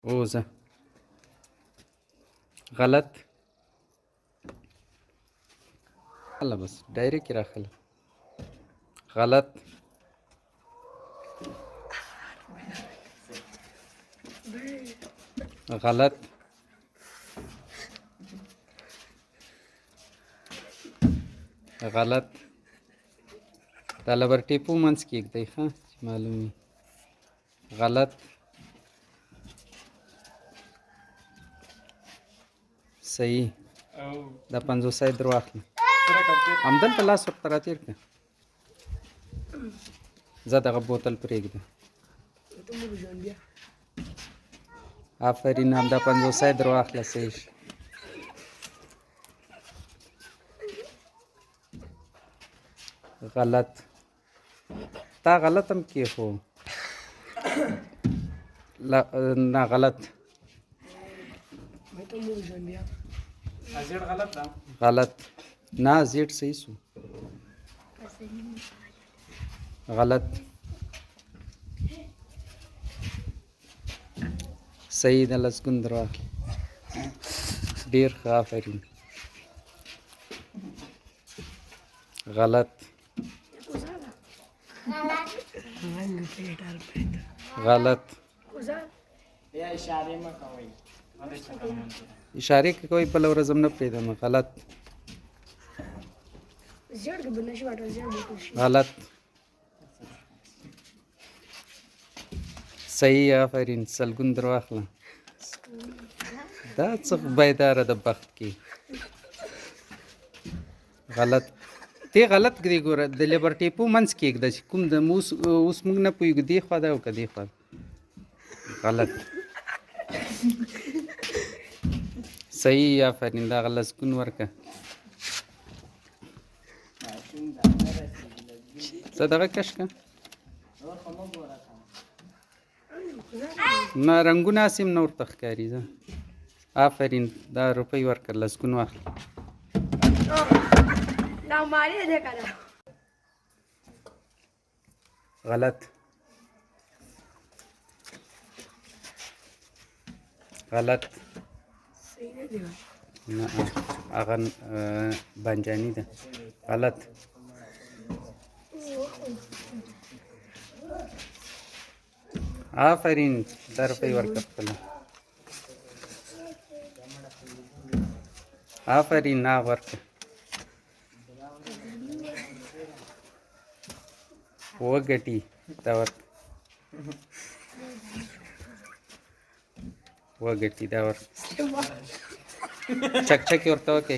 اوزه غلط. الله بس دايركت راخله. غلط. غلط. غلط. دا لبر ټیپو منځ کې ږدئ ښه چې معلوم وي. غلط. صحیح. دا 50 در واخله. همدلته لاس ورته راتېر کړه. ځه دغه بوتل پرېږده. آفرین همدا 50 در واخله. صحیح شو. غلط. تا غلط هم کېښو. نه غلط. غلط. نه زیټ صحیح شو. غلط. صحیح د لسګون در واخله. ډېر ښه آفرین. غلط. غلط. اشارې کوي بله ورځ هم نه پرېږدم. غلط. غلط. صحیح آفرین. سلګون در واخله. دا څه بیداره د بخت کې. غلط. ته غلط کړې ګوره د لیبر ټیپو منځ کې ږده چې کوم د اوس موږ نه پوهېږو دې خوا ده او که دې خوا ده. غلط. صحیح آفرین. دغه لسګون ورکړه. څه دغه کش که نه رنګونه هسې هم نه ورته ښکاري. ځه آفرین. دا روپۍ ورکړه. لسګون واخله. غلط. غلط. نه هغه بانجاني ده. غلط. آفرین. دا روپۍ ورکړه خپله. آفرین. هغه ورکړه. وګټي. دا ورکړه. وګټي. دا ورکړه. چک چک یې ورته وکړئ.